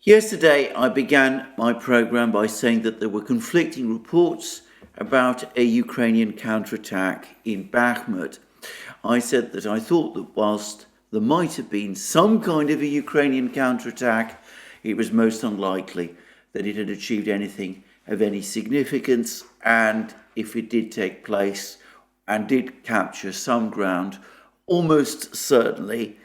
Yesterday, I began my program by saying that there were conflicting reports about a Ukrainian counterattack in Bakhmut. I said that I thought that whilst there might have been some kind of a Ukrainian counterattack, it was most unlikely that it had achieved anything of any significance, and if it did take place and did capture some ground, almost certainly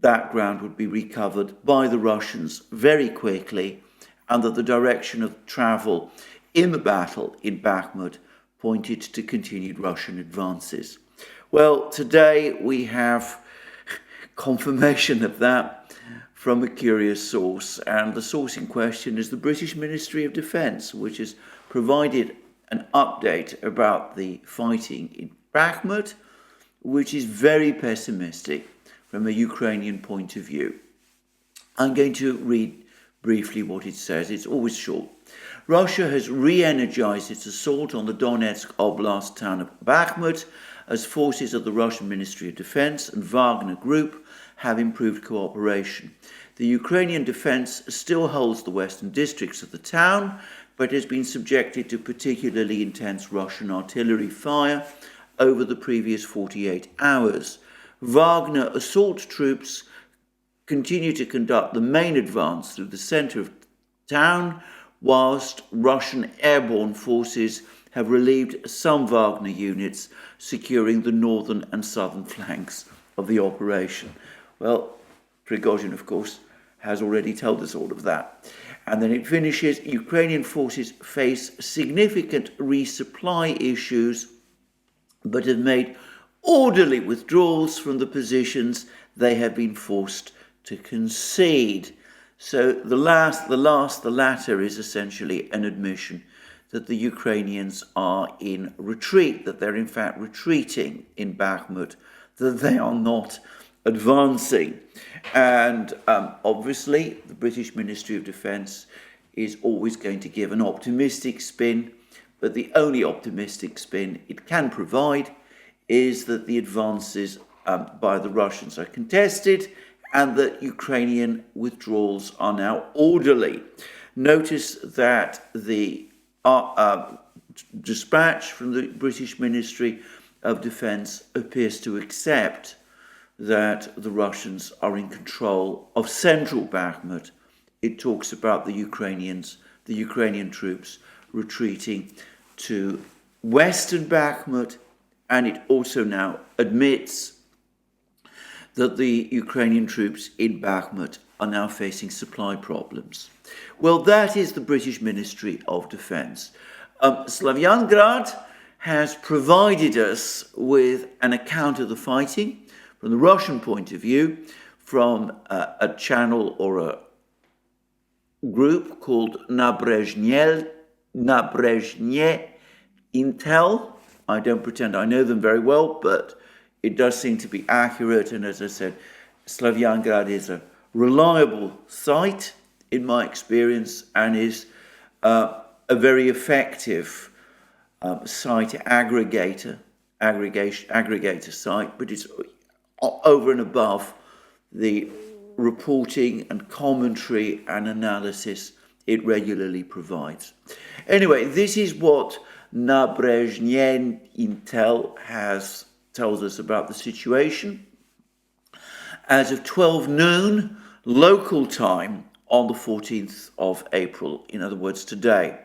that ground would be recovered by the Russians very quickly, and that the direction of travel in the battle in Bakhmut pointed to continued Russian advances. Well, today we have confirmation of that from a curious source, and the source in question is the British Ministry of Defence, which has provided an update about the fighting in Bakhmut, which is very pessimistic from a Ukrainian point of view. I'm going to read briefly what it says. It's always short. Russia has re-energized its assault on the Donetsk Oblast town of Bakhmut as forces of the Russian Ministry of Defense and Wagner Group have improved cooperation. The Ukrainian defense still holds the western districts of the town, but has been subjected to particularly intense Russian artillery fire over the previous 48 hours. Wagner assault troops continue to conduct the main advance through the centre of town, whilst Russian airborne forces have relieved some Wagner units, securing the northern and southern flanks of the operation. Well, Prigozhin, of course, has already told us all of that. And then it finishes, Ukrainian forces face significant resupply issues, but have made orderly withdrawals from the positions they have been forced to concede. So the latter is essentially an admission that the Ukrainians are in retreat, that they're in fact retreating in Bakhmut, that they are not advancing. And obviously the British Ministry of Defence is always going to give an optimistic spin, but the only optimistic spin it can provide is that the advances by the Russians are contested and that Ukrainian withdrawals are now orderly. Notice that the dispatch from the British Ministry of Defence appears to accept that the Russians are in control of central Bakhmut. It talks about the Ukrainian troops retreating to western Bakhmut, and it also now admits that the Ukrainian troops in Bakhmut are now facing supply problems. Well, that is the British Ministry of Defence. Slavyangrad has provided us with an account of the fighting from the Russian point of view, from a channel or a group called Nabrezhne Intel. I don't pretend I know them very well, but it does seem to be accurate. And as I said, Slavyangrad is a reliable site, in my experience, and is a very effective site aggregator site, but it's over and above the reporting and commentary and analysis it regularly provides. Anyway, this is what Nabrezhne Intel tells us about the situation. As of 12 noon local time on the 14th of April, in other words today,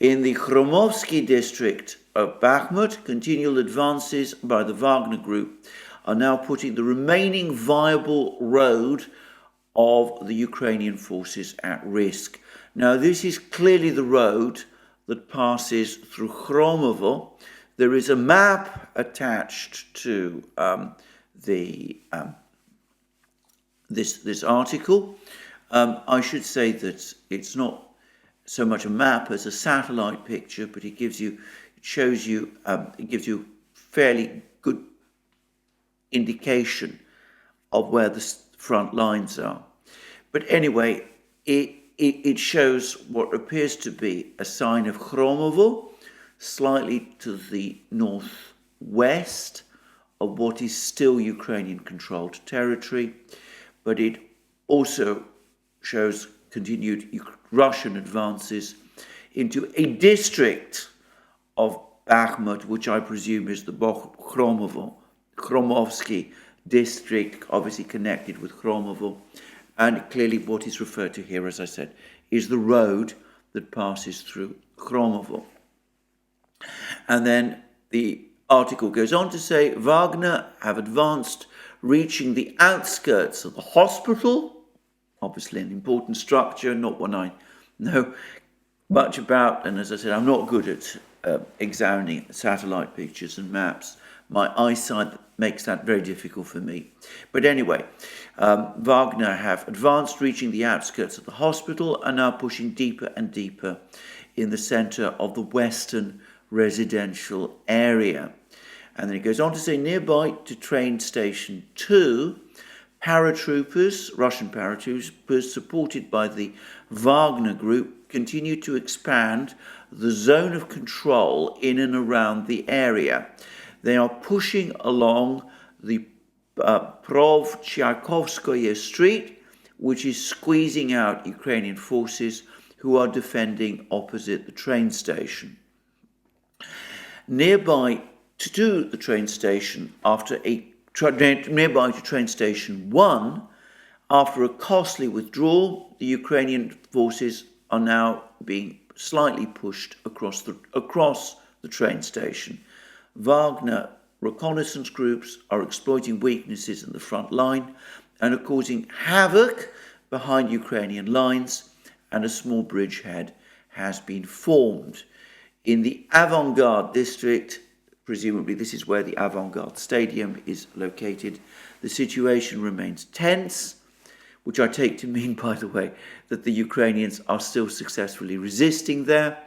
in the Khromovsky district of Bakhmut, continual advances by the Wagner Group are now putting the remaining viable road of the Ukrainian forces at risk. Now, this is clearly the road that passes through Khromovo. There is a map attached to this article. I should say that it's not so much a map as a satellite picture, but it gives you fairly good indication of where the front lines are. But anyway, it shows what appears to be a sign of Khromovo, slightly to the northwest of what is still Ukrainian-controlled territory, but it also shows continued Russian advances into a district of Bakhmut, which I presume is the Khromovsky district, obviously connected with Khromovo. And clearly what is referred to here, as I said, is the road that passes through Khromovo. And then the article goes on to say, Wagner have advanced, reaching the outskirts of the hospital, obviously an important structure, not one I know much about. And as I said, I'm not good at examining satellite pictures and maps. My eyesight makes that very difficult for me. But anyway, Wagner have advanced, reaching the outskirts of the hospital, and now pushing deeper and deeper in the center of the western residential area. And then it goes on to say, nearby to train station 2, paratroopers, Russian paratroopers, supported by the Wagner group, continue to expand the zone of control in and around the area. They are pushing along the Provchakovskoye Street, which is squeezing out Ukrainian forces who are defending opposite the train station. Nearby to the train station, nearby to train station 1, after a costly withdrawal, the Ukrainian forces are now being slightly pushed across the train station. Wagner reconnaissance groups are exploiting weaknesses in the front line and are causing havoc behind Ukrainian lines, and a small bridgehead has been formed. In the Avant-Garde district, presumably this is where the Avant-Garde Stadium is located, the situation remains tense, which I take to mean, by the way, that the Ukrainians are still successfully resisting there.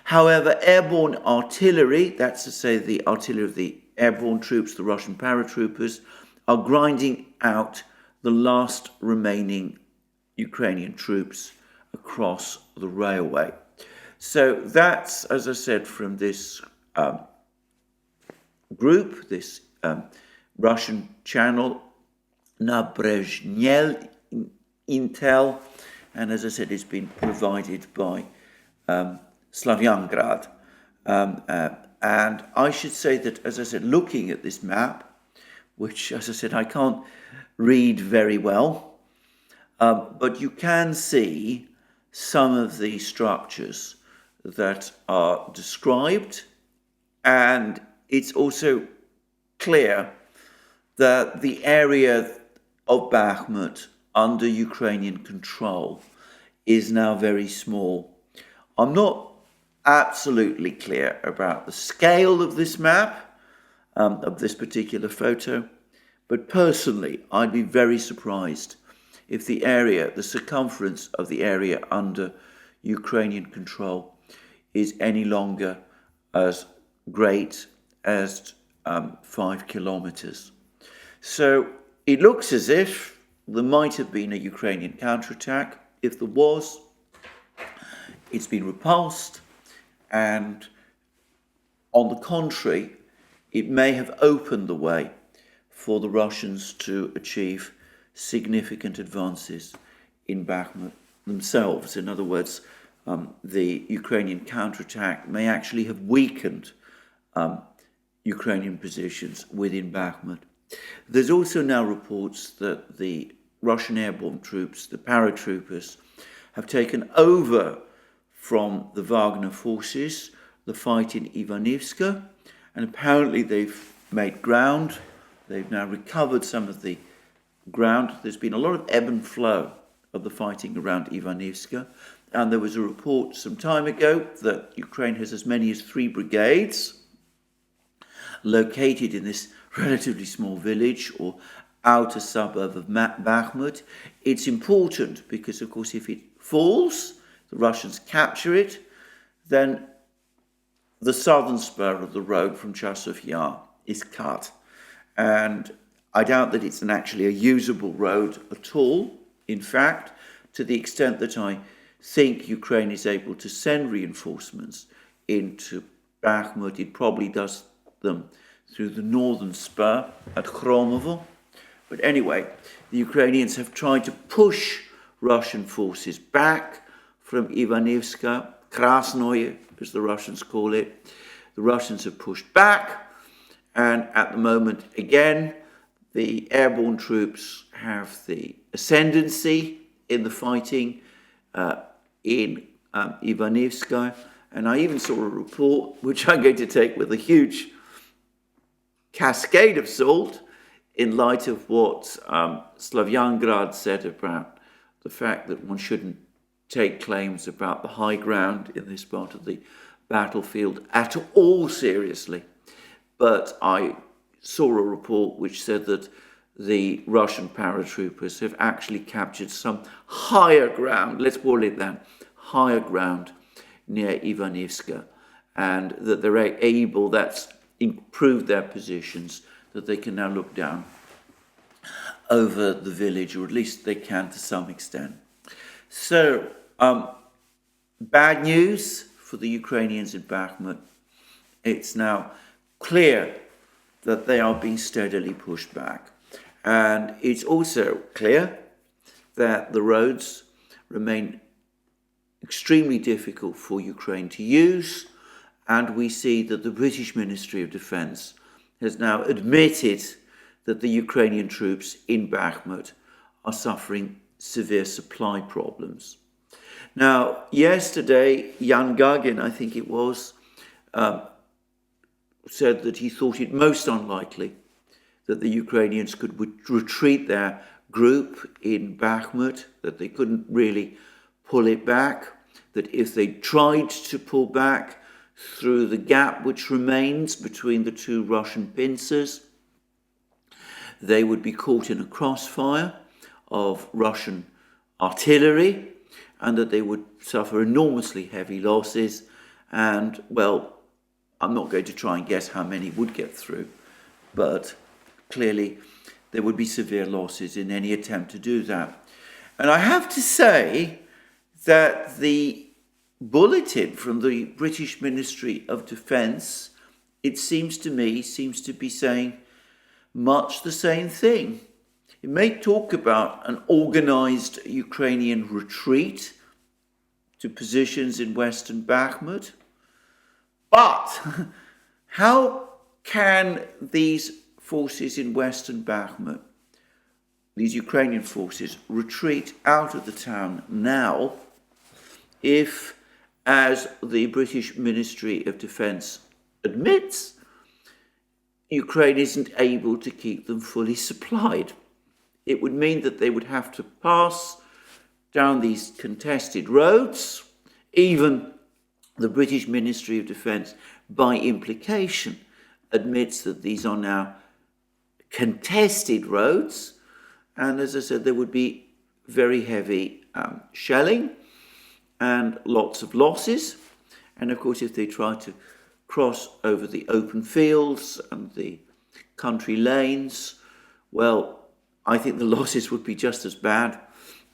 However, airborne artillery, that's to say the artillery of the airborne troops, the Russian paratroopers, are grinding out the last remaining Ukrainian troops across the railway. So that's, as I said, from this group, this Russian channel, Nabrezhnye Intel, and as I said, it's been provided by Slavyangrad. And I should say that, as I said, looking at this map, which, as I said, I can't read very well, but you can see some of the structures that are described, and it's also clear that the area of Bakhmut under Ukrainian control is now very small. I'm not absolutely clear about the scale of this map, of this particular photo, but personally I'd be very surprised if the area, the circumference of the area under Ukrainian control is any longer as great as 5 kilometers. So it looks as if there might have been a Ukrainian counterattack. If there was, it's been repulsed, and on the contrary, it may have opened the way for the Russians to achieve significant advances in Bakhmut themselves. In other words, the Ukrainian counterattack may actually have weakened Ukrainian positions within Bakhmut. There's also now reports that the Russian airborne troops, the paratroopers, have taken over from the Wagner forces the fight in Avdiivka, and apparently they've made ground. They've now recovered some of the ground. There's been a lot of ebb and flow of the fighting around Avdiivka, and there was a report some time ago that Ukraine has as many as 3 brigades located in this relatively small village or outer suburb of Bakhmut. It's important because, of course, if it falls, the Russians capture it, then the southern spur of the road from Chasov Yar is cut. And I doubt that it's actually a usable road at all. In fact, to the extent that I think Ukraine is able to send reinforcements into Bakhmut, it probably does them through the northern spur at Khromovo. But anyway, the Ukrainians have tried to push Russian forces back from Ivanyivska, Krasnoye, as the Russians call it. The Russians have pushed back, and at the moment, again, the airborne troops have the ascendancy in the fighting in Ivanyivska. And I even saw a report, which I'm going to take with a huge cascade of salt, in light of what Slavyangrad said about the fact that one shouldn't take claims about the high ground in this part of the battlefield at all seriously. But I saw a report which said that the Russian paratroopers have actually captured some higher ground, let's call it that, higher ground near Ivanyivska, and that they're able, that's improved their positions, that they can now look down over the village, or at least they can to some extent. So, bad news for the Ukrainians in Bakhmut. It's now clear that they are being steadily pushed back. And it's also clear that the roads remain extremely difficult for Ukraine to use. And we see that the British Ministry of Defence has now admitted that the Ukrainian troops in Bakhmut are suffering severe supply problems. Now, yesterday, Yan Gagin, I think it was, said that he thought it most unlikely that the Ukrainians could retreat their group in Bakhmut, that they couldn't really pull it back, that if they tried to pull back through the gap which remains between the two Russian pincers, they would be caught in a crossfire of Russian artillery, and that they would suffer enormously heavy losses. And, well, I'm not going to try and guess how many would get through, but clearly there would be severe losses in any attempt to do that. And I have to say that the bulletin from the British Ministry of Defence, it seems to me, seems to be saying much the same thing. It may talk about an organised Ukrainian retreat to positions in western Bakhmut, but how can these forces in western Bakhmut, these Ukrainian forces, retreat out of the town now if, as the British Ministry of Defence admits, Ukraine isn't able to keep them fully supplied? It would mean that they would have to pass down these contested roads. Even the British Ministry of Defence, by implication, admits that these are now contested roads. And as I said, there would be very heavy shelling and lots of losses. And of course, if they try to cross over the open fields and the country lanes, well, I think the losses would be just as bad,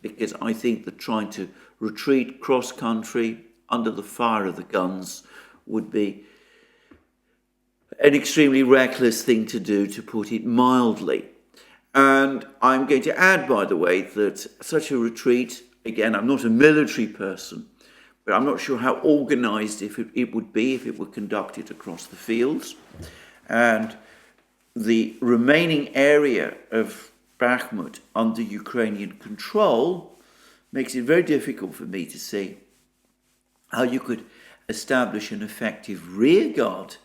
because I think that trying to retreat cross-country under the fire of the guns would be an extremely reckless thing to do, to put it mildly. And I'm going to add, by the way, that such a retreat, again, I'm not a military person, but I'm not sure how organised it would be if it were conducted across the fields. And the remaining area of Bakhmut under Ukrainian control makes it very difficult for me to see how you could establish an effective rearguard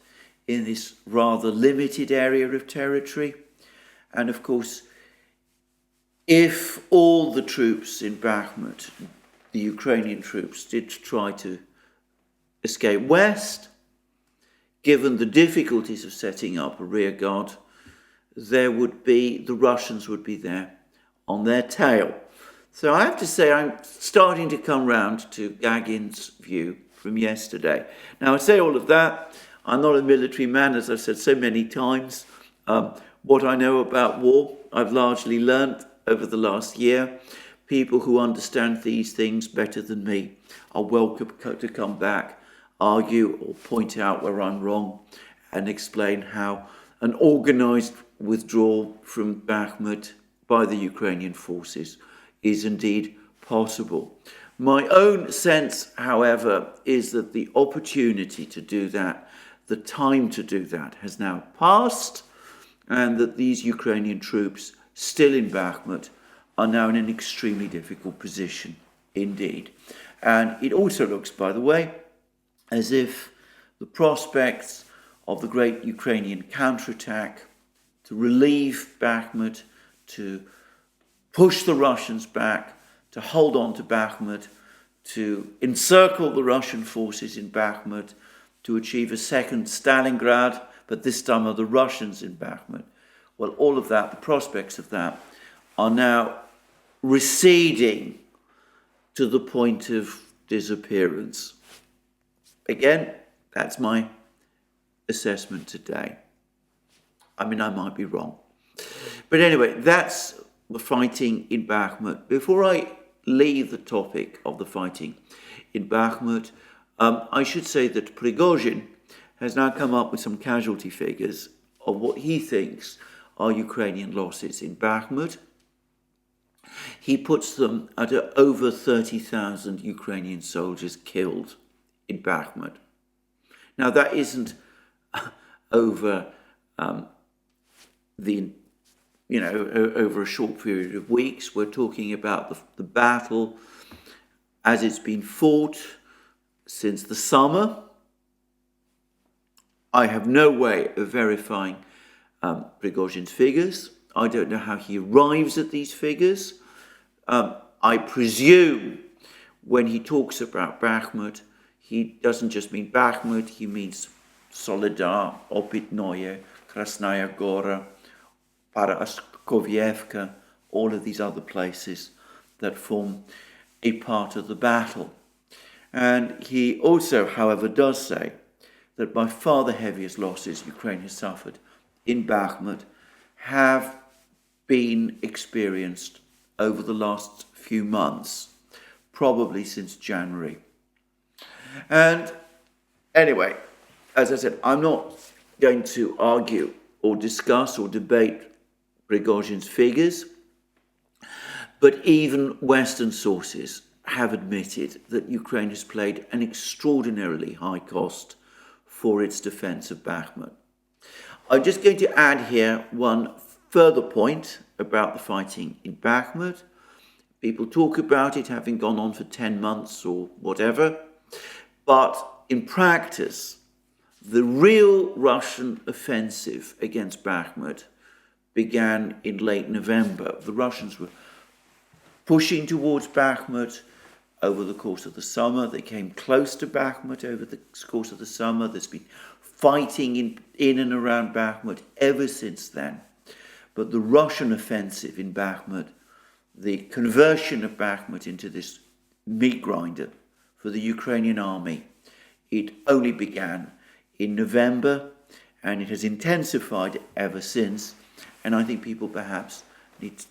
in this rather limited area of territory. And of course, if all the troops in Bakhmut, the Ukrainian troops, did try to escape west, given the difficulties of setting up a rearguard, there would be, the Russians would be there on their tail. So I have to say I'm starting to come round to Gagin's view from yesterday. Now, I say all of that, I'm not a military man, as I've said so many times. What I know about war, I've largely learnt over the last year. People who understand these things better than me are welcome to come back, argue or point out where I'm wrong, and explain how an organised withdrawal from Bakhmut by the Ukrainian forces is indeed possible. My own sense, however, is that the opportunity to do that, the time to do that, has now passed, and that these Ukrainian troops still in Bakhmut are now in an extremely difficult position indeed. And it also looks, by the way, as if the prospects of the great Ukrainian counterattack to relieve Bakhmut, to push the Russians back, to hold on to Bakhmut, to encircle the Russian forces in Bakhmut, to achieve a second Stalingrad, but this time are the Russians in Bakhmut. Well, all of that, the prospects of that, are now receding to the point of disappearance. Again, that's my assessment today. I mean, I might be wrong. But anyway, that's the fighting in Bakhmut. Before I leave the topic of the fighting in Bakhmut, I should say that Prigozhin has now come up with some casualty figures of what he thinks are Ukrainian losses in Bakhmut. He puts them at over 30,000 Ukrainian soldiers killed in Bakhmut. Now, that isn't over over a short period of weeks. We're talking about the battle as it's been fought since the summer. I have no way of verifying Prigozhin's figures. I don't know how he arrives at these figures. I presume when he talks about Bakhmut, he doesn't just mean Bakhmut, he means Soledar, Opitnoye, Krasnaya Gora, Avdeyevka, all of these other places that form a part of the battle. And he also, however, does say that by far the heaviest losses Ukraine has suffered in Bakhmut have been experienced over the last few months, probably since January. And anyway, as I said, I'm not going to argue or discuss or debate Prigozhin's figures, but even Western sources have admitted that Ukraine has paid an extraordinarily high cost for its defense of Bakhmut. I'm just going to add here one further point about the fighting in Bakhmut. People talk about it having gone on for 10 months or whatever, but in practice, the real Russian offensive against Bakhmut began in late November. The Russians were pushing towards Bakhmut over the course of the summer. They came close to Bakhmut over the course of the summer. There's been fighting in and around Bakhmut ever since then. But the Russian offensive in Bakhmut, the conversion of Bakhmut into this meat grinder for the Ukrainian army, it only began in November, and it has intensified ever since. And I think people perhaps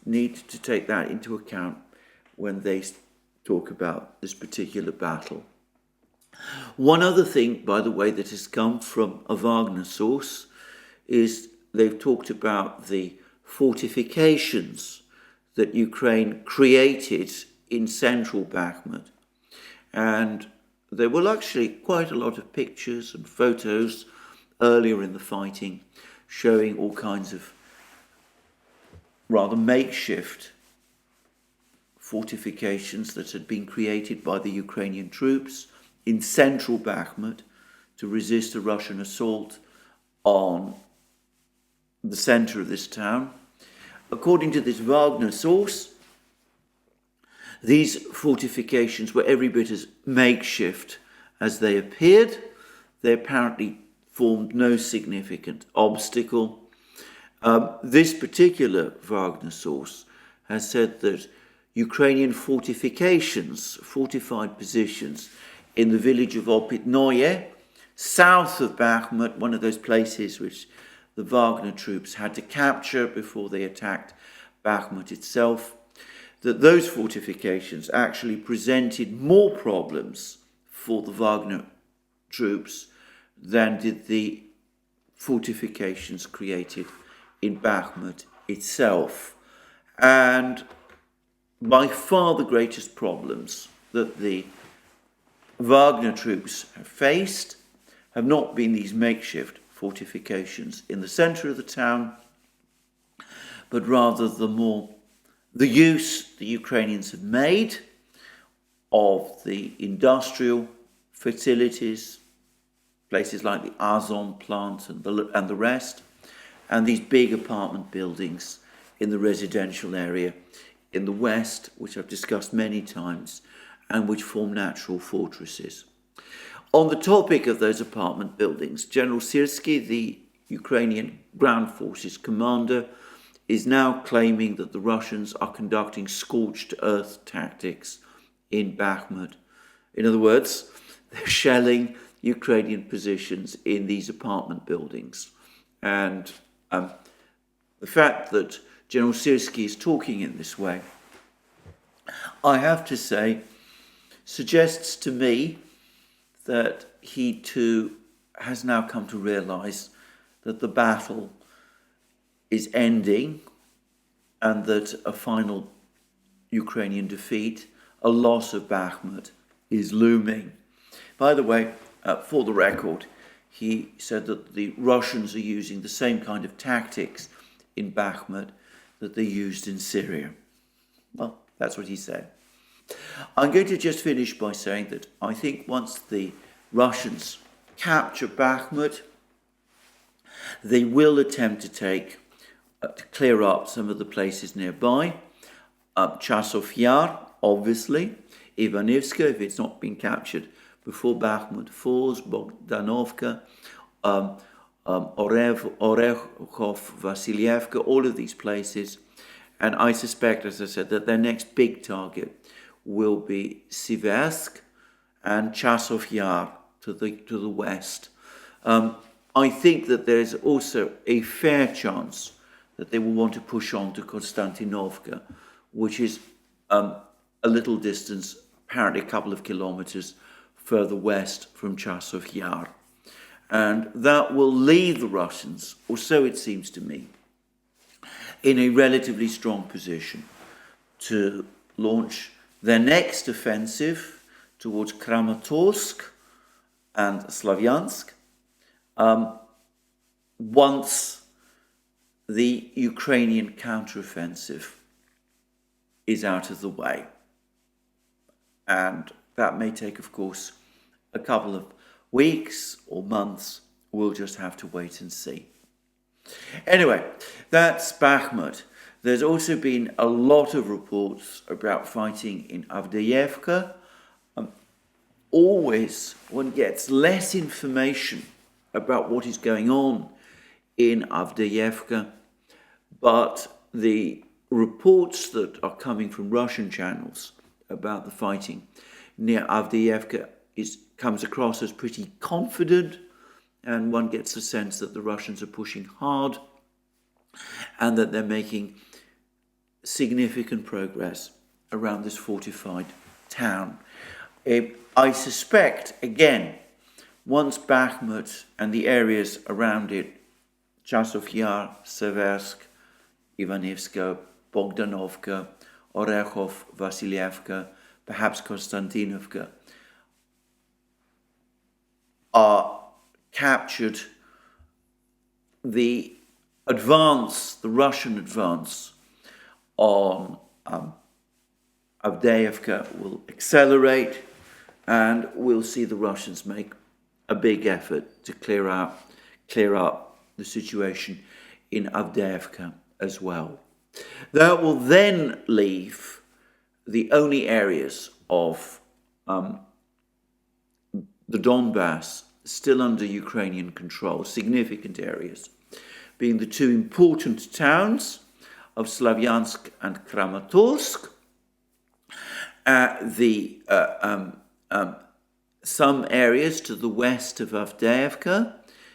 need to take that into account when they talk about this particular battle. One other thing, by the way, that has come from a Wagner source is they've talked about the fortifications that Ukraine created in central Bakhmut. And there were actually quite a lot of pictures and photos earlier in the fighting showing all kinds of rather makeshift fortifications that had been created by the Ukrainian troops in central Bakhmut to resist a Russian assault on the center of this town. According to this Wagner source, these fortifications were every bit as makeshift as they appeared. They apparently formed no significant obstacle. This particular Wagner source has said that Ukrainian fortifications, fortified positions in the village of Opitnoye, south of Bakhmut, one of those places which the Wagner troops had to capture before they attacked Bakhmut itself, that those fortifications actually presented more problems for the Wagner troops than did the fortifications created in Bakhmut itself. And by far the greatest problems that the Wagner troops have faced have not been these makeshift fortifications in the centre of the town, but rather the use the Ukrainians have made of the industrial facilities, places like the Azon plant and the rest, and these big apartment buildings in the residential area in the west, which I've discussed many times, and which form natural fortresses. On the topic of those apartment buildings, General Syrsky, the Ukrainian ground forces commander, is now claiming that the Russians are conducting scorched earth tactics in Bakhmut. In other words, they're shelling Ukrainian positions in these apartment buildings. And the fact that General Syrsky is talking in this way, I have to say, suggests to me that he too has now come to realize that the battle is ending and that a final Ukrainian defeat, a loss of Bakhmut, is looming. By the way, for the record, he said that the Russians are using the same kind of tactics in Bakhmut that they used in Syria. Well, that's what he said. I'm going to just finish by saying that I think once the Russians capture Bakhmut, they will attempt to clear up some of the places nearby. Chasov Yar, obviously, Ivanivska, if it's not been captured before Bakhmut falls, Bogdanovka, Orechov, Vasilievka, all of these places. And I suspect, as I said, that their next big target will be Siversk and Chasov Yar to the west. I think that there's also a fair chance that they will want to push on to Konstantinovka, which is a little distance, apparently a couple of kilometers further west from Chasov Yar. And that will leave the Russians, or so it seems to me, in a relatively strong position to launch their next offensive towards Kramatorsk and Slavyansk once the Ukrainian counteroffensive is out of the way. And that may take, of course, a couple of weeks or months. We'll just have to wait and see. Anyway, that's Bakhmut. There's also been a lot of reports about fighting in Avdeyevka. Always one gets less information about what is going on in Avdeyevka, but the reports that are coming from Russian channels about the fighting near Avdeyevka comes across as pretty confident, and one gets the sense that the Russians are pushing hard and that they're making significant progress around this fortified town. I suspect, again, once Bakhmut and the areas around it, Chasov Yar, Seversk, Ivanivska, Bogdanovka, Orechov, Vasilievka, perhaps Konstantinovka, are captured, the Russian advance on Avdeyevka will accelerate, and we'll see the Russians make a big effort to clear up the situation in Avdeyevka as well. That will then leave the only areas of the Donbass still under Ukrainian control, significant areas, being the two important towns of Slavyansk and Kramatorsk, some areas to the west of Avdeyevka,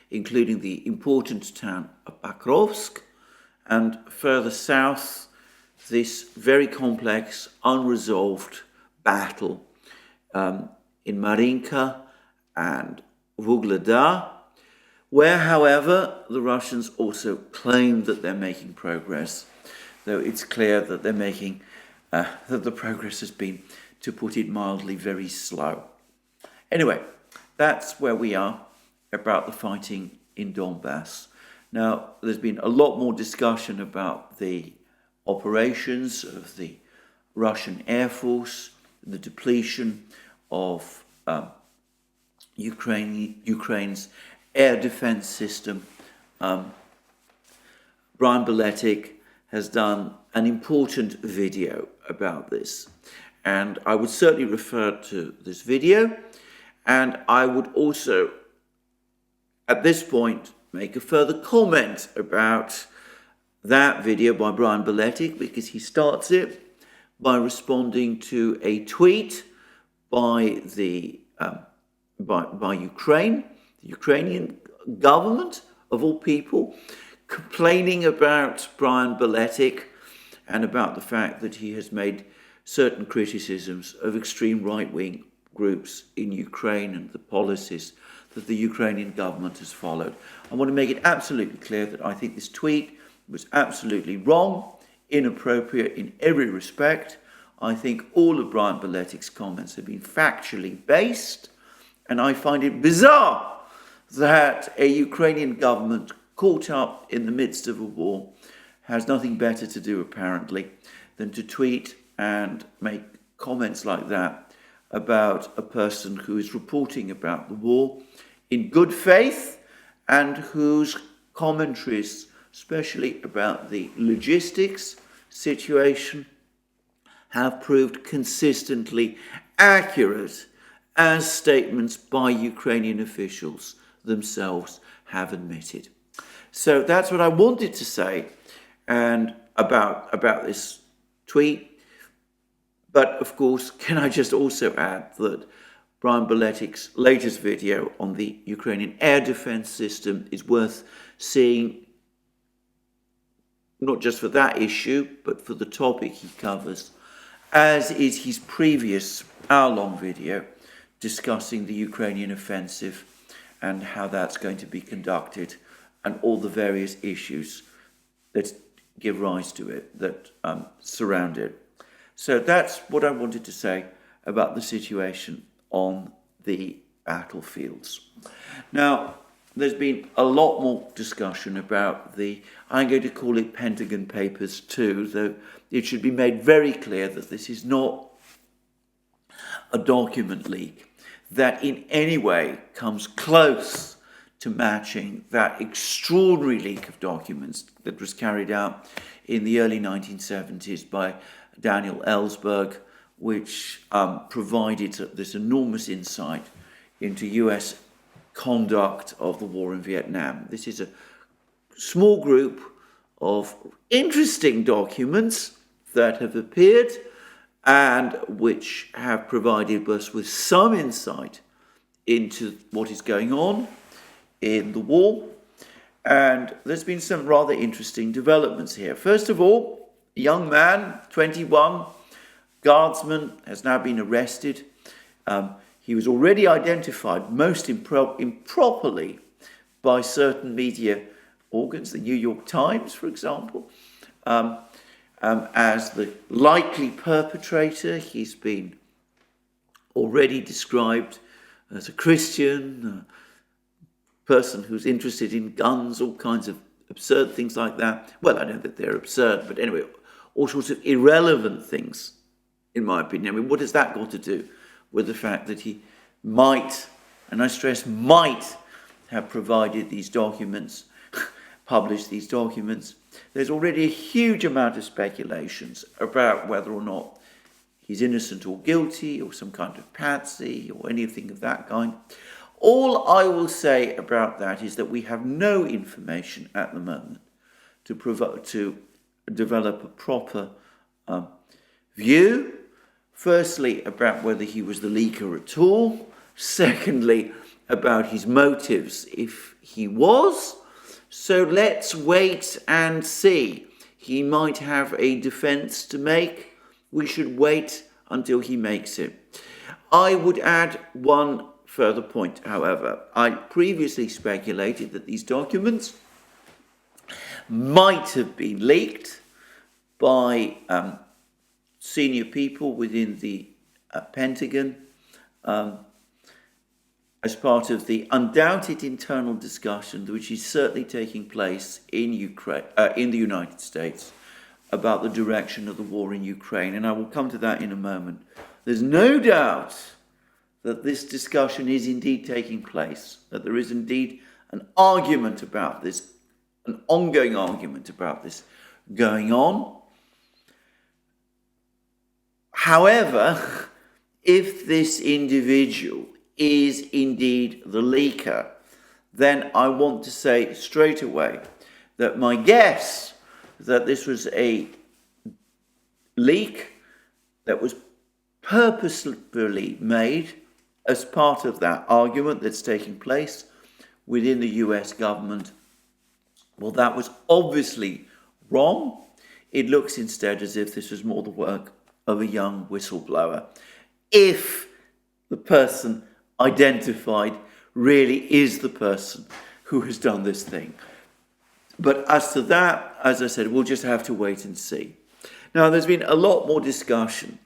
including the important town of Bakrovsk, and further south, this very complex, unresolved battle in Marinka and Vugleda, where, however, the Russians also claim that they're making progress, though it's clear that they're making that the progress has been, to put it mildly, very slow. Anyway, that's where we are about the fighting in Donbass. Now, there's been a lot more discussion about the operations of the Russian Air Force, the depletion of Ukraine's air defense system. Brian Beletic has done an important video about this, and I would certainly refer to this video, and I would also, at this point, make a further comment about that video by Brian Beletic, because he starts it by responding to a tweet by the by Ukraine, the Ukrainian government of all people, complaining about Brian Beletic and about the fact that he has made certain criticisms of extreme right-wing groups in Ukraine and the policies that the Ukrainian government has followed. I want to make it absolutely clear that I think this tweet was absolutely wrong, inappropriate in every respect. I think all of Brian Beletic's comments have been factually based, and I find it bizarre that a Ukrainian government caught up in the midst of a war has nothing better to do, apparently, than to tweet and make comments like that about a person who is reporting about the war in good faith and whose commentaries, especially about the logistics situation, have proved consistently accurate, as statements by Ukrainian officials themselves have admitted. So that's what I wanted to say and about this tweet. But of course, can I just also add that Brian Beletic's latest video on the Ukrainian air defense system is worth seeing, not just for that issue, but for the topic he covers, as is his previous hour-long video discussing the Ukrainian offensive and how that's going to be conducted and all the various issues that give rise to it, that surround it. So that's what I wanted to say about the situation on the battlefields. Now, there's been a lot more discussion about I'm going to call it Pentagon Papers too, though it should be made very clear that this is not a document leak that in any way comes close to matching that extraordinary leak of documents that was carried out in the early 1970s by Daniel Ellsberg, which provided this enormous insight into US conduct of the war in Vietnam. This is a small group of interesting documents that have appeared and which have provided us with some insight into what is going on in the war. And there's been some rather interesting developments here. First of all, a young man, 21, guardsman, has now been arrested. He was already identified, most improperly, by certain media organs, the New York Times, for example, as the likely perpetrator. He's been already described as a Christian, a person who's interested in guns, all kinds of absurd things like that. Well, I know that they're absurd, but anyway, all sorts of irrelevant things, in my opinion. I mean, what has that got to do with the fact that he might, and I stress might, have provided these documents, published these documents? There's already a huge amount of speculations about whether or not he's innocent or guilty, or some kind of patsy, or anything of that kind. All I will say about that is that we have no information at the moment to develop a proper view. Firstly, about whether he was the leaker at all. Secondly, about his motives, if he was. So let's wait and see. He might have a defense to make. We should wait until he makes it. I would add one further point, however. I previously speculated that these documents might have been leaked by senior people within the Pentagon as part of the undoubted internal discussion which is certainly taking place in the United States about the direction of the war in Ukraine, and I will come to that in a moment. There's no doubt that this discussion is indeed taking place, that there is indeed an argument about this, an ongoing argument about this going on. However, if this individual is indeed the leaker, then I want to say straight away that my guess that this was a leak that was purposefully made as part of that argument that's taking place within the US government, well, that was obviously wrong. It looks instead as if this was more the work of a young whistleblower, if the person identified really is the person who has done this thing. But as to that, as I said, we'll just have to wait and see. Now, there's been a lot more discussion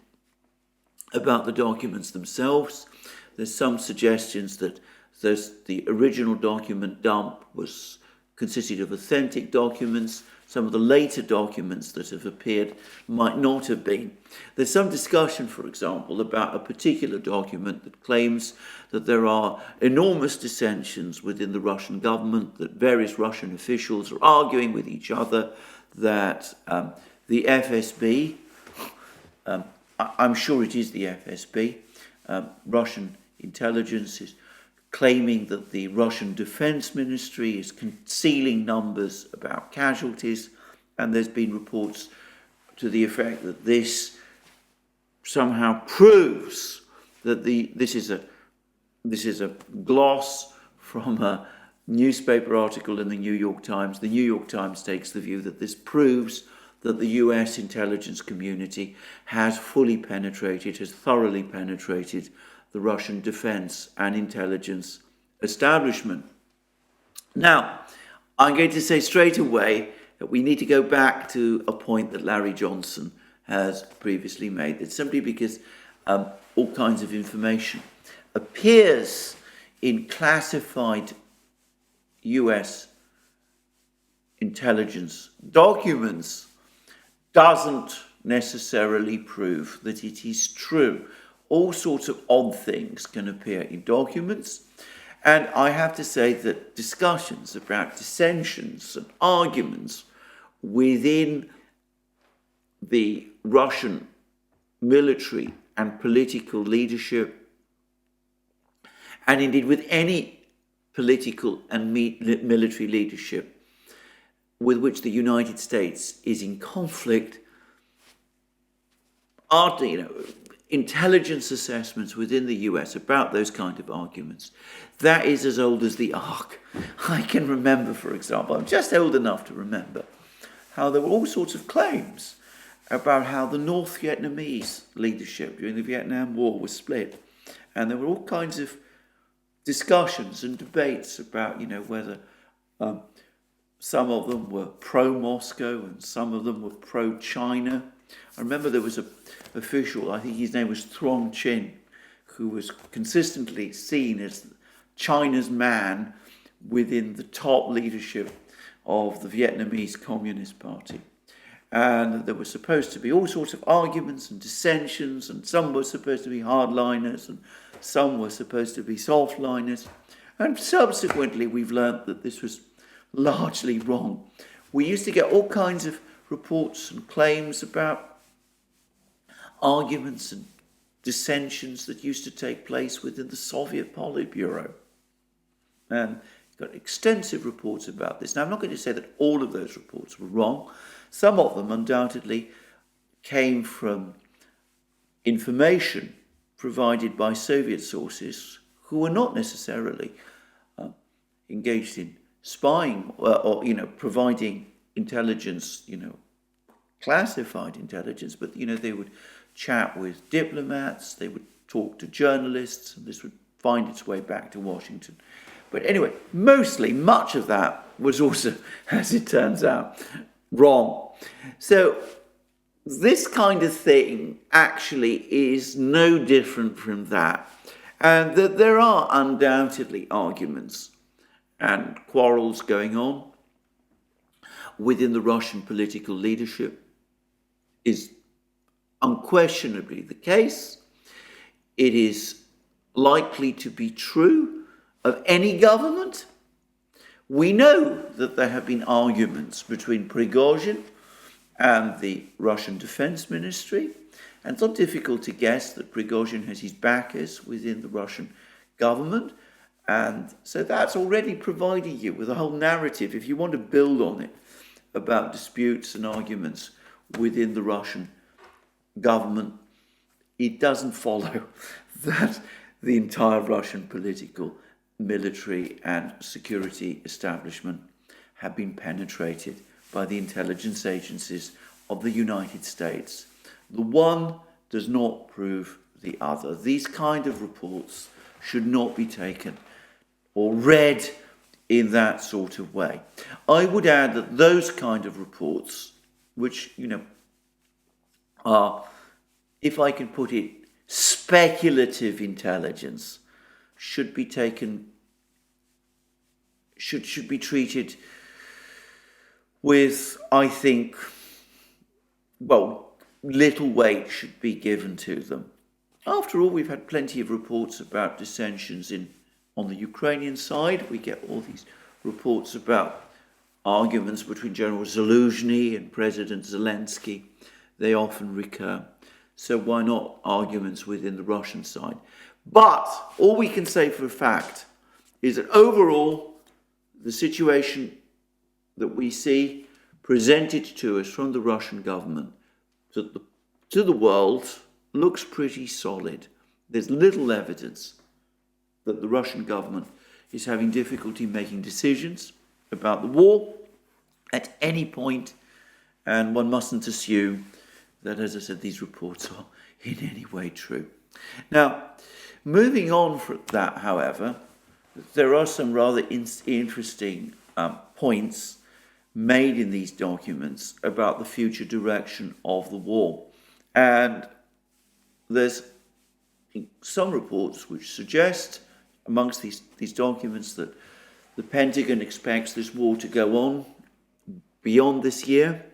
about the documents themselves. There's some suggestions that the original document dump consisted of authentic documents. Some of the later documents that have appeared might not have been. There's some discussion, for example, about a particular document that claims that there are enormous dissensions within the Russian government, that various Russian officials are arguing with each other, that the FSB, I'm sure it is the FSB, Russian intelligence, is claiming that the Russian Defense Ministry is concealing numbers about casualties, and there's been reports to the effect that this somehow proves that this is a gloss from a newspaper article in the New York Times. The New York Times takes the view that this proves that the US intelligence community has thoroughly penetrated the Russian defense and intelligence establishment. Now, I'm going to say straight away that we need to go back to a point that Larry Johnson has previously made. It's simply because all kinds of information appears in classified US intelligence documents doesn't necessarily prove that it is true. All sorts of odd things can appear in documents, and I have to say that discussions about dissensions and arguments within the Russian military and political leadership, and indeed with any political and military leadership with which the United States is in conflict, are, intelligence assessments within the US about those kind of arguments. That is as old as the Ark. I can remember, for example, I'm just old enough to remember how there were all sorts of claims about how the North Vietnamese leadership during the Vietnam War was split. And there were all kinds of discussions and debates about, whether some of them were pro-Moscow and some of them were pro-China. I remember there was an official, I think his name was Thuong Chin, who was consistently seen as China's man within the top leadership of the Vietnamese Communist Party. And there were supposed to be all sorts of arguments and dissensions, and some were supposed to be hardliners and some were supposed to be softliners. And subsequently we've learnt that this was largely wrong. We used to get all kinds of reports and claims about arguments and dissensions that used to take place within the Soviet Politburo. And got extensive reports about this. Now, I'm not going to say that all of those reports were wrong. Some of them undoubtedly came from information provided by Soviet sources who were not necessarily engaged in spying or providing intelligence, classified intelligence, but, they would chat with diplomats, they would talk to journalists, and this would find its way back to Washington. But anyway, much of that was also, as it turns out, wrong. So this kind of thing actually is no different from that, and that there are undoubtedly arguments and quarrels going on within the Russian political leadership is unquestionably the case. It is likely to be true of any government. We know that there have been arguments between Prigozhin and the Russian Defense Ministry, and it's not difficult to guess that Prigozhin has his backers within the Russian government, and so that's already providing you with a whole narrative, if you want to build on it, about disputes and arguments within the Russian government. It doesn't follow that the entire Russian political, military and security establishment have been penetrated by the intelligence agencies of the United States. The one does not prove the other. These kind of reports should not be taken or read in that sort of way. I would add that those kind of reports, which, are, if I can put it, speculative intelligence, should be taken, should be treated with, I think, little weight should be given to them. After all, we've had plenty of reports about dissensions on the Ukrainian side. We get all these reports about arguments between General Zaluzhny and President Zelensky. They often recur. So why not arguments within the Russian side? But all we can say for a fact is that overall, the situation that we see presented to us from the Russian government to the world looks pretty solid. There's little evidence that the Russian government is having difficulty making decisions about the war at any point, and one mustn't assume that, as I said, these reports are in any way true. Now, moving on from that, however, there are some rather interesting points made in these documents about the future direction of the war. And there's some reports which suggest, amongst these documents, that the Pentagon expects this war to go on beyond this year.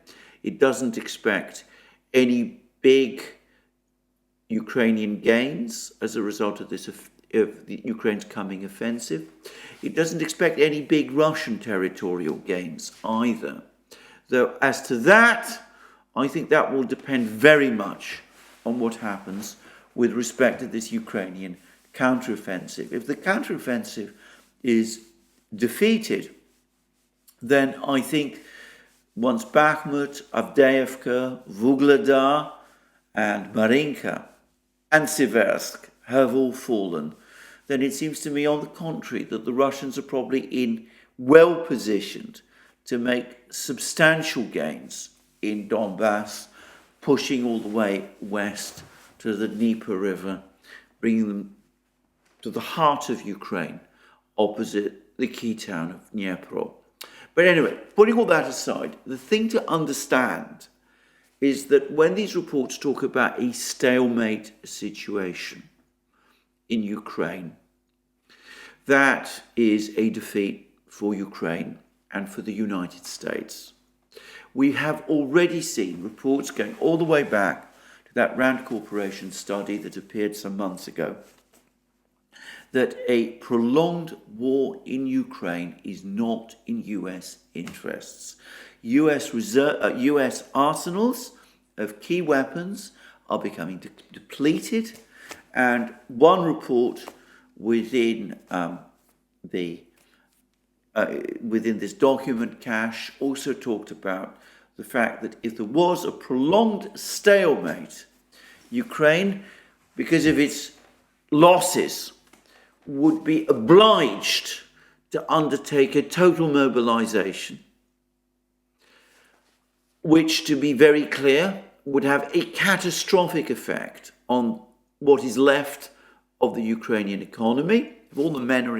It doesn't expect any big Ukrainian gains as a result of Ukraine's coming offensive. It doesn't expect any big Russian territorial gains either. Though as to that, I think that will depend very much on what happens with respect to this Ukrainian counteroffensive. If the counteroffensive is defeated, then I think once Bakhmut, Avdeyevka, Vuhledar and Marinka and Siversk have all fallen, then it seems to me, on the contrary, that the Russians are probably well positioned to make substantial gains in Donbass, pushing all the way west to the Dnieper River, bringing them to the heart of Ukraine, opposite the key town of Dnipro. But anyway, putting all that aside, the thing to understand is that when these reports talk about a stalemate situation in Ukraine, that is a defeat for Ukraine and for the United States. We have already seen reports going all the way back to that Rand Corporation study that appeared some months ago, that a prolonged war in Ukraine is not in US interests. US arsenals of key weapons are becoming depleted, and one report within within this document cache also talked about the fact that if there was a prolonged stalemate, Ukraine, because of its losses, would be obliged to undertake a total mobilization, which, to be very clear, would have a catastrophic effect on what is left of the Ukrainian economy. If all the men are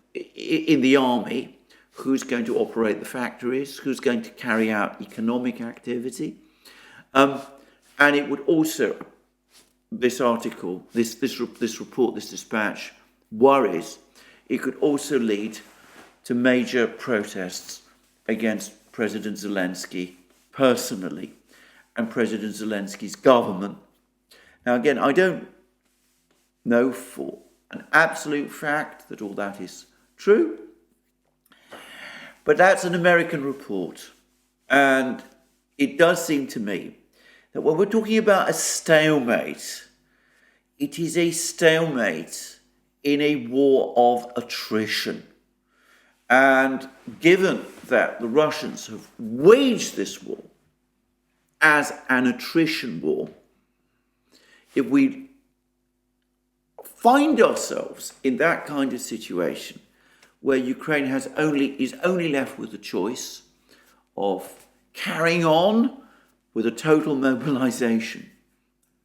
in the army, who's going to operate the factories? Who's going to carry out economic activity? And it would also, this article, this report, this dispatch worries, it could also lead to major protests against President Zelensky personally and President Zelensky's government. Now, again, I don't know for an absolute fact that all that is true, but that's an American report. And it does seem to me that when we're talking about a stalemate, it is a stalemate in a war of attrition. And given that the Russians have waged this war as an attrition war, if we find ourselves in that kind of situation where Ukraine is only left with the choice of carrying on with a total mobilization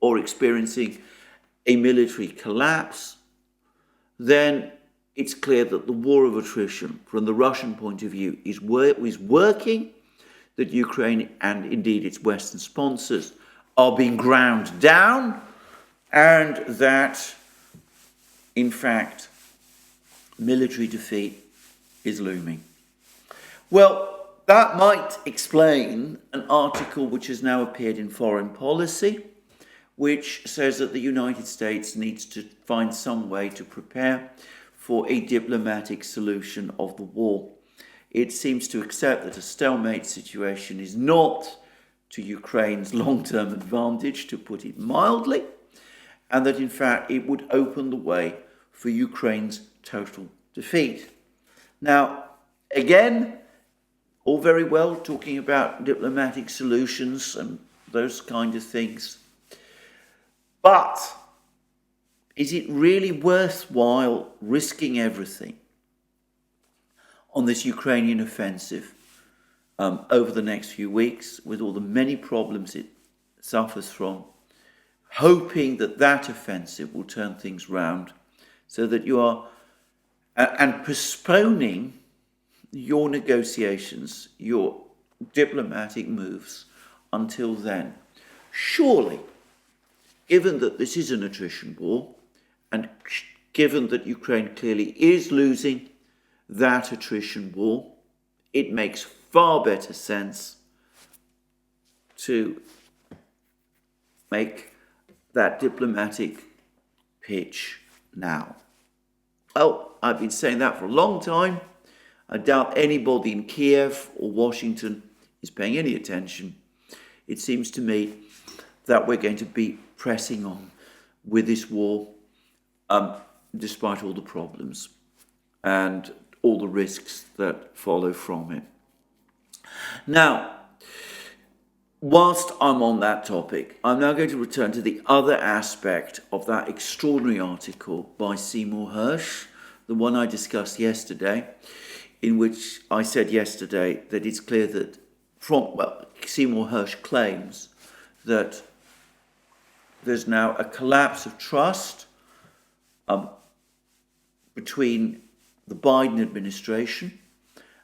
or experiencing a military collapse, then it's clear that the war of attrition, from the Russian point of view, is working, that Ukraine and indeed its Western sponsors are being ground down, and that, in fact, military defeat is looming. Well, that might explain an article which has now appeared in Foreign Policy, which says that the United States needs to find some way to prepare for a diplomatic solution of the war. It seems to accept that a stalemate situation is not to Ukraine's long-term advantage, to put it mildly, and that in fact it would open the way for Ukraine's total defeat. Now, again, all very well talking about diplomatic solutions and those kind of things, but is it really worthwhile risking everything on this Ukrainian offensive over the next few weeks, with all the many problems it suffers from, hoping that that offensive will turn things round so that you are, and postponing your negotiations, your diplomatic moves until then? Surely, given that this is an attrition war, and given that Ukraine clearly is losing that attrition war, it makes far better sense to make that diplomatic pitch now. Well, I've been saying that for a long time. I doubt anybody in Kiev or Washington is paying any attention. It seems to me that we're going to be pressing on with this war, despite all the problems and all the risks that follow from it. Now, whilst I'm on that topic, I'm now going to return to the other aspect of that extraordinary article by Seymour Hersh, the one I discussed yesterday, in which I said yesterday that it's clear that Seymour Hersh claims that there's now a collapse of trust between the Biden administration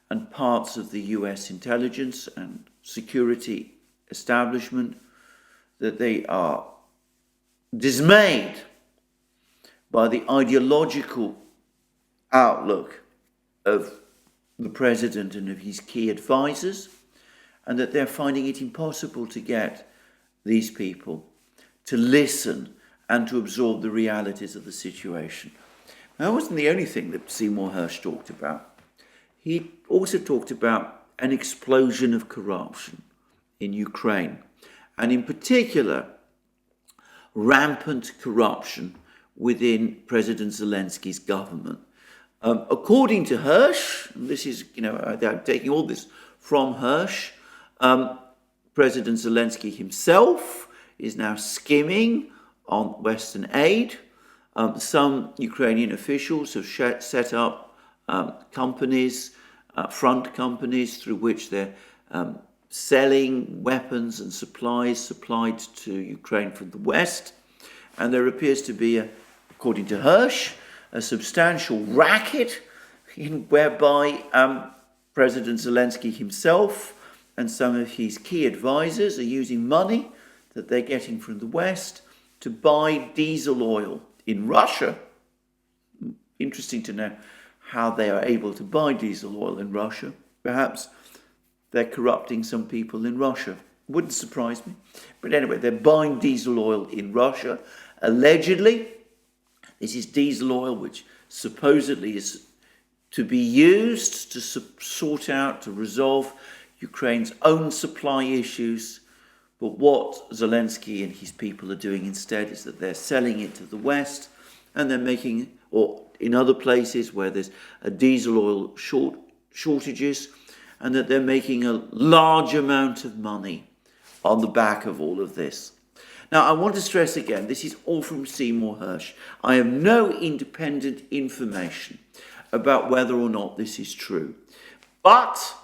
and parts of the US intelligence and security establishment, that they are dismayed by the ideological outlook of the president and of his key advisors, and that they're finding it impossible to get these people to listen and to absorb the realities of the situation. That wasn't the only thing that Seymour Hersh talked about. He also talked about an explosion of corruption in Ukraine, and in particular, rampant corruption within President Zelensky's government. According to Hersh, and this is, I'm taking all this from Hersh, President Zelensky himself is now skimming on Western aid. Some Ukrainian officials have set up companies, front companies, through which they're selling weapons and supplies supplied to Ukraine from the West. And there appears to be, according to Hersh, a substantial racket whereby President Zelensky himself and some of his key advisors are using money that they're getting from the West to buy diesel oil in Russia. Interesting to know how they are able to buy diesel oil in Russia. Perhaps they're corrupting some people in Russia. Wouldn't surprise me. But anyway, they're buying diesel oil in Russia. Allegedly, this is diesel oil which supposedly is to be used to sort out, to resolve Ukraine's own supply issues. But what Zelensky and his people are doing instead is that they're selling it to the West, and they're making, or in other places where there's a diesel oil shortages, and that they're making a large amount of money on the back of all of this. Now, I want to stress again, this is all from Seymour Hersh. I have no independent information about whether or not this is true. But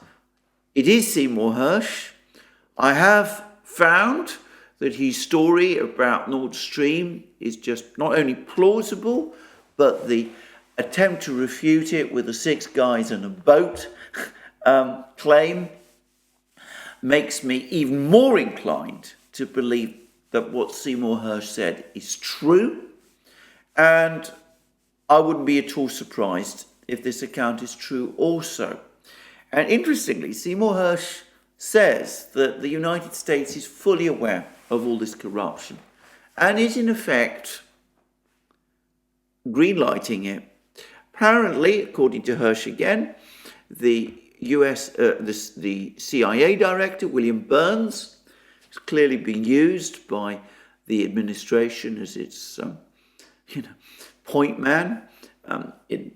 it is Seymour Hersh. I have found that his story about Nord Stream is just not only plausible, but the attempt to refute it with the 6 guys and a boat claim makes me even more inclined to believe that what Seymour Hersh said is true. And I wouldn't be at all surprised if this account is true also. And interestingly, Seymour Hersh says that the United States is fully aware of all this corruption and is in effect greenlighting it. Apparently, according to Hersh again, the the CIA director, William Burns, has clearly been used by the administration as its point man in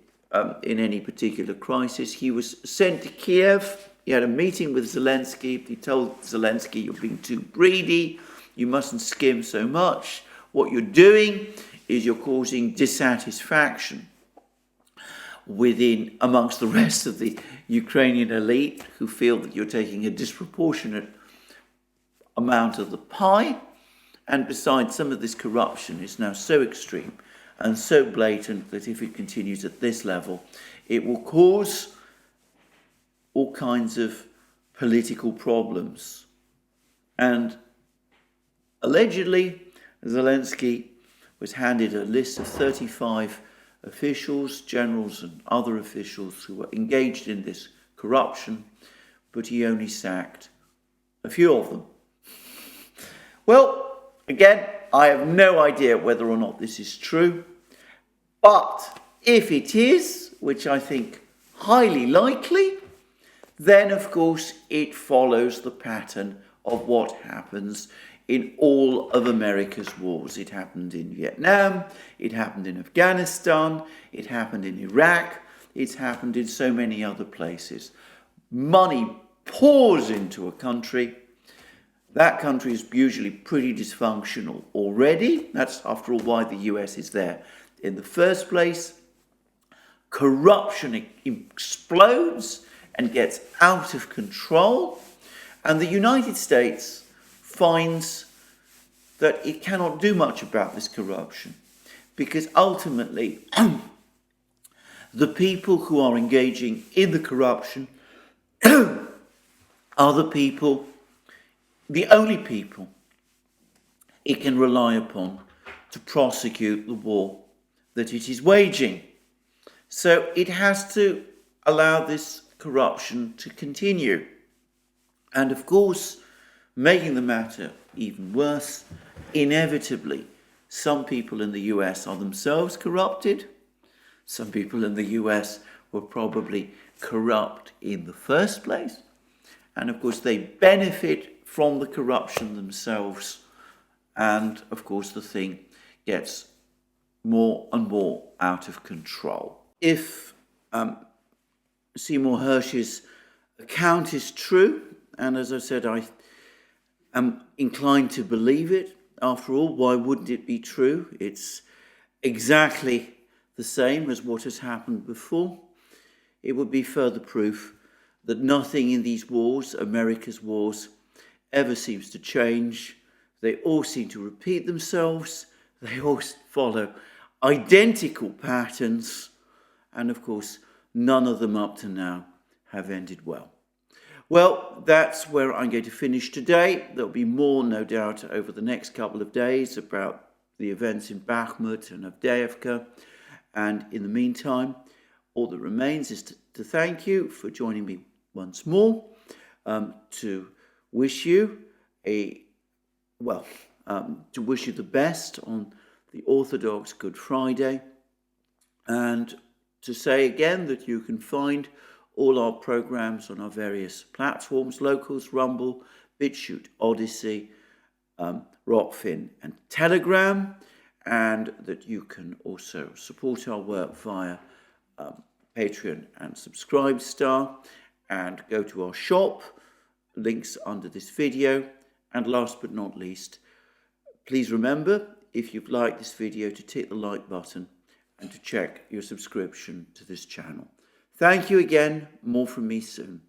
any particular crisis. He was sent to Kiev. He had a meeting with Zelensky. He told Zelensky, you're being too greedy. You mustn't skim so much. What you're doing is you're causing dissatisfaction amongst the rest of the Ukrainian elite, who feel that you're taking a disproportionate amount of the pie. And besides, some of this corruption is now so extreme and so blatant that if it continues at this level, it will cause all kinds of political problems. And allegedly, Zelensky was handed a list of 35 officials, generals and other officials who were engaged in this corruption, but he only sacked a few of them. Well, again, I have no idea whether or not this is true, but if it is, which I think highly likely, then of course it follows the pattern of what happens in all of America's wars. It happened in Vietnam, it happened in Afghanistan, it happened in Iraq, it's happened in so many other places. Money pours into a country. That country is usually pretty dysfunctional already. That's, after all, why the US is there in the first place. Corruption explodes and gets out of control. And the United States finds that it cannot do much about this corruption, because ultimately the people who are engaging in the corruption are the only people it can rely upon to prosecute the war that it is waging. So it has to allow this corruption to continue. And of course, making the matter even worse, inevitably, some people in the US are themselves corrupted. Some people in the US were probably corrupt in the first place. And of course, they benefit from the corruption themselves. And of course, the thing gets more and more out of control. If Seymour Hersh's account is true, and as I said, I am inclined to believe it. After all, why wouldn't it be true? It's exactly the same as what has happened before. It would be further proof that nothing in these wars, America's wars, ever seems to change. They all seem to repeat themselves. They all follow identical patterns. And of course, none of them up to now have ended well. Well, that's where I'm going to finish today. There'll be more, no doubt, over the next couple of days about the events in Bakhmut and Avdeyevka. And in the meantime, all that remains is to thank you for joining me once more, to wish you the best on the Orthodox Good Friday, and to say again that you can find all our programs on our various platforms: Locals, Rumble, BitChute, ODYSEE, Rockfin and Telegram, and that you can also support our work via Patreon and Subscribestar, and go to our shop, links under this video. And last but not least, please remember, if you've liked this video, to tick the like button and to check your subscription to this channel. Thank you again. More from me soon.